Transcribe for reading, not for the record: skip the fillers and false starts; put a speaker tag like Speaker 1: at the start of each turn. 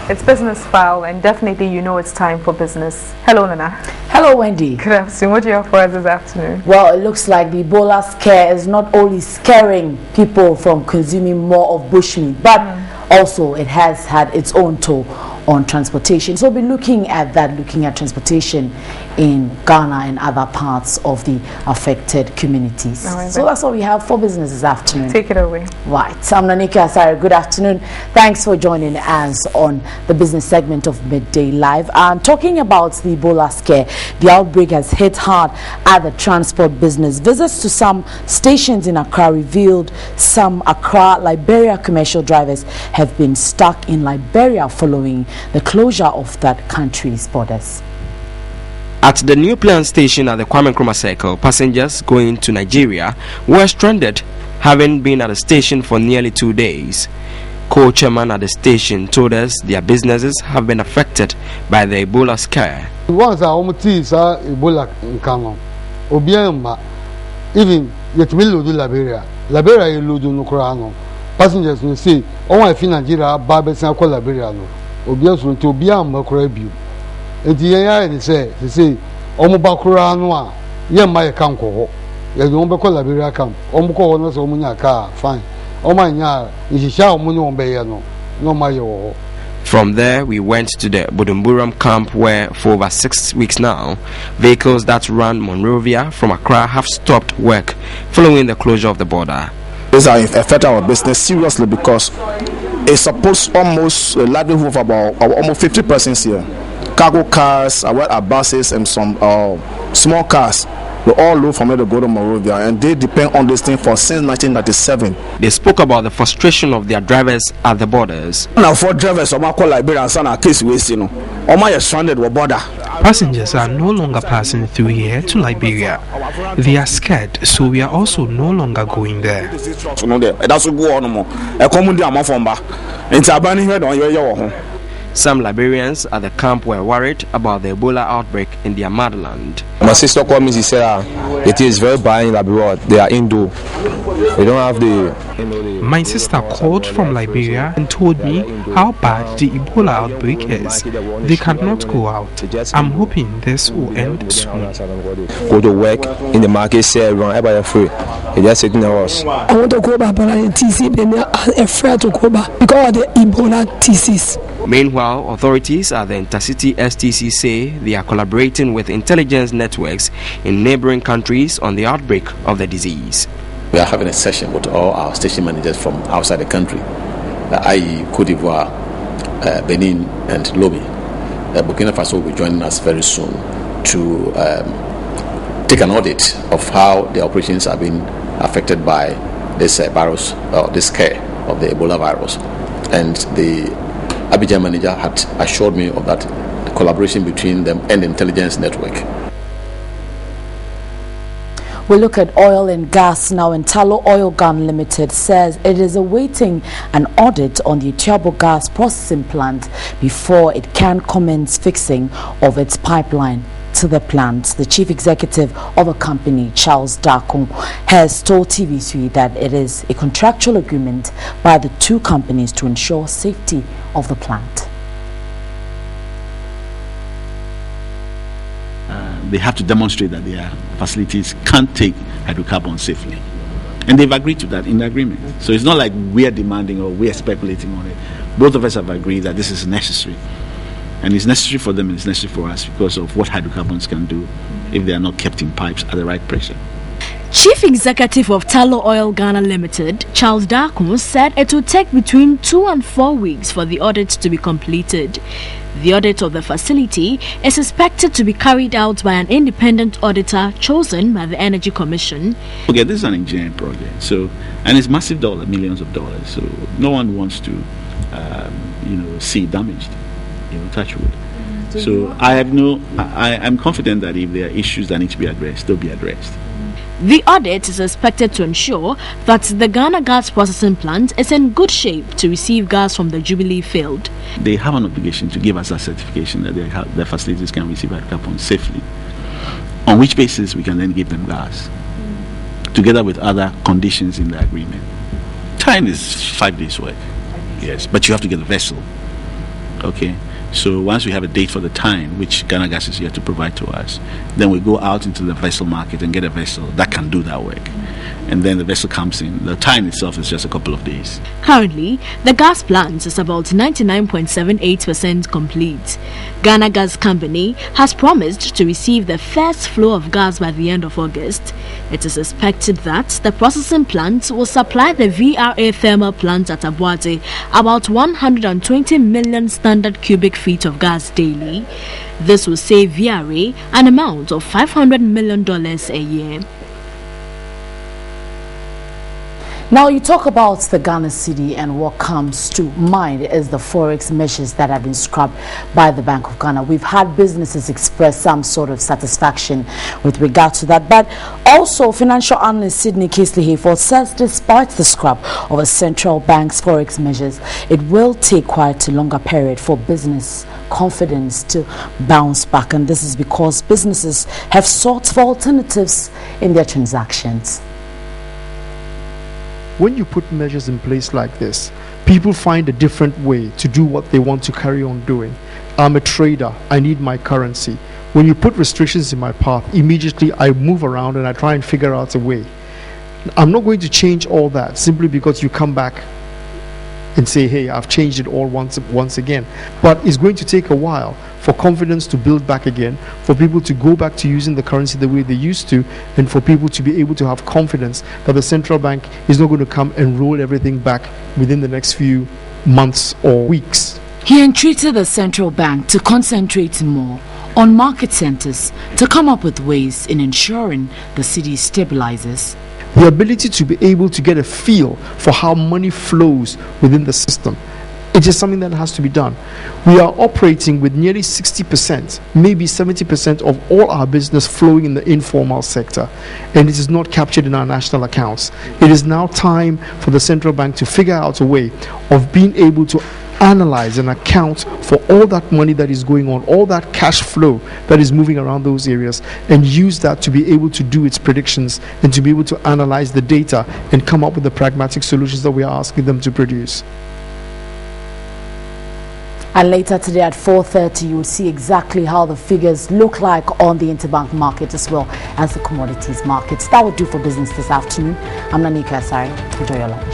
Speaker 1: It's Business File, and definitely you know it's time for business. Hello, Nana.
Speaker 2: Hello, Wendy.
Speaker 1: Good afternoon. What do you have for us this afternoon?
Speaker 2: Well, it looks like the Ebola scare is not only scaring people from consuming more of bushmeat, but also it has had its own toll on transportation. So we'll be looking at transportation in Ghana and other parts of the affected communities.
Speaker 1: Right,
Speaker 2: so that's what we have for business this afternoon.
Speaker 1: Take it away.
Speaker 2: Right. I'm Nanika Asare. Good afternoon. Thanks for joining us on the business segment of Midday Live. Talking about the Ebola scare, the outbreak has hit hard at the transport business. Visits to some stations in Accra revealed some Accra, Liberia commercial drivers have been stuck in Liberia following the closure of that country's borders.
Speaker 3: At the New Plant station at the Kwame Nkrumah Circle, passengers going to Nigeria were stranded, having been at the station for nearly 2 days. Co-chairman at the station told us their businesses have been affected by the Ebola scare.
Speaker 4: Once I almost saw Ebola in Kano, Obiama, even yet will do Liberia you load no crano. Passengers will say, oh, I feel Nigeria, Barbers and Liberia. Obias will to be a macrabu. And the AI they say, Omobakura noa, my canco. You don't be called Liberia camp. Omco knows Omunia car, fine. Oh my yard, is shall Muno Bayano, no my.
Speaker 3: From there, we went to the Budumburam camp where for over 6 weeks now, vehicles that run Monrovia from Accra have stopped work following the closure of the border.
Speaker 5: This has affected our business seriously because it's supposed almost a livelihood of about almost 50 persons here. Cargo cars, our buses, and some small cars. We all load from here to go to Monrovia, and they depend on this thing since 1997.
Speaker 3: They spoke about the frustration of their drivers at the borders.
Speaker 5: Now, for drivers, I'm call Liberia and Sana case wasting. All stranded with border.
Speaker 6: Passengers are no longer passing through here to Liberia. They are scared, so we are also no longer going there.
Speaker 3: Some Liberians at the camp were worried about the Ebola outbreak in their motherland.
Speaker 7: My sister called me, she said it is very bad in Liberia. They are indoor. They don't have the...
Speaker 6: My sister called from Liberia and told me how bad the Ebola outbreak is. They cannot go out. I'm hoping this will end soon.
Speaker 7: Go to work in the market, say everybody free. They just sitting there.
Speaker 8: I want to go back, but I'm afraid to go back because of the Ebola thesis.
Speaker 3: Meanwhile, authorities at the Intercity STC say they are collaborating with intelligence networks in neighboring countries on the outbreak of the disease.
Speaker 9: We are having a session with all our station managers from outside the country, i.e. Cote d'Ivoire, Benin and Lomé. Burkina Faso will be joining us very soon to take an audit of how the operations have been affected by this virus, or this scare of the Ebola virus. And the Abidjan manager had assured me of that, the collaboration between them and the intelligence network.
Speaker 2: We look at oil and gas now, and Talo Oil Gun Limited says it is awaiting an audit on the Etiabo gas processing plant before it can commence fixing of its pipeline to the plant. The chief executive of the company, Charles Darkon, has told TV3 that it is a contractual agreement by the two companies to ensure safety of the plant.
Speaker 10: They have to demonstrate that their facilities can't take hydrocarbons safely. And they've agreed to that in the agreement. So it's not like we're demanding or we're speculating on it. Both of us have agreed that this is necessary. And it's necessary for them and it's necessary for us because of what hydrocarbons can do if they are not kept in pipes at the right pressure.
Speaker 11: Chief Executive of Talo Oil Ghana Limited, Charles Darkon, said it will take between 2 and 4 weeks for the audit to be completed. The audit of the facility is expected to be carried out by an independent auditor chosen by the Energy Commission.
Speaker 10: Okay, this is an engineering project, and it's massive millions of dollars. So no one wants to, see it damaged, touch wood. So I'm confident that if there are issues that need to be addressed, they'll be addressed.
Speaker 11: The audit is expected to ensure that the Ghana gas processing plant is in good shape to receive gas from the Jubilee field.
Speaker 10: They have an obligation to give us a certification that their facilities can receive hydrocarbons safely, on which basis we can then give them gas, together with other conditions in the agreement. Time is 5 days' work, yes, but you have to get a vessel. Okay. So once we have a date for the time, which Ghana Gas is here to provide to us, then we go out into the vessel market and get a vessel that can do that work. And then the vessel comes in. The time itself is just a couple of days.
Speaker 11: Currently, the gas plant is about 99.78% complete. Ghana Gas Company has promised to receive the first flow of gas by the end of August. It is expected that the processing plant will supply the VRA thermal plant at Abuate about 120 million standard cubic feet of gas daily. This will save VRA an amount of $500 million a year.
Speaker 2: Now you talk about the Ghana cedi, and what comes to mind is the forex measures that have been scrubbed by the Bank of Ghana. We've had businesses express some sort of satisfaction with regard to that, but also financial analyst Sidney Casely-Hayford says despite the scrub of a central bank's forex measures, it will take quite a longer period for business confidence to bounce back, and this is because businesses have sought for alternatives in their transactions.
Speaker 12: When you put measures in place like this, people find a different way to do what they want to carry on doing. I'm a trader, I need my currency. When you put restrictions in my path, immediately I move around and I try and figure out a way. I'm not going to change all that simply because you come back and say, hey, I've changed it all once again. But it's going to take a while for confidence to build back again, for people to go back to using the currency the way they used to, and for people to be able to have confidence that the central bank is not going to come and roll everything back within the next few months or weeks.
Speaker 2: He entreated the central bank to concentrate more on market centers to come up with ways in ensuring the cedi stabilizes.
Speaker 12: The ability to be able to get a feel for how money flows within the system, it is something that has to be done. We are operating with nearly 60%, maybe 70% of all our business flowing in the informal sector, and it is not captured in our national accounts. It is now time for the central bank to figure out a way of being able to analyze and account for all that money that is going on, all that cash flow that is moving around those areas, and use that to be able to do its predictions and to be able to analyze the data and come up with the pragmatic solutions that we are asking them to produce.
Speaker 2: And later today at 4:30, you will see exactly how the figures look like on the interbank market as well as the commodities markets. That would do for business this afternoon. I'm Nanika Asari. Enjoy your lunch.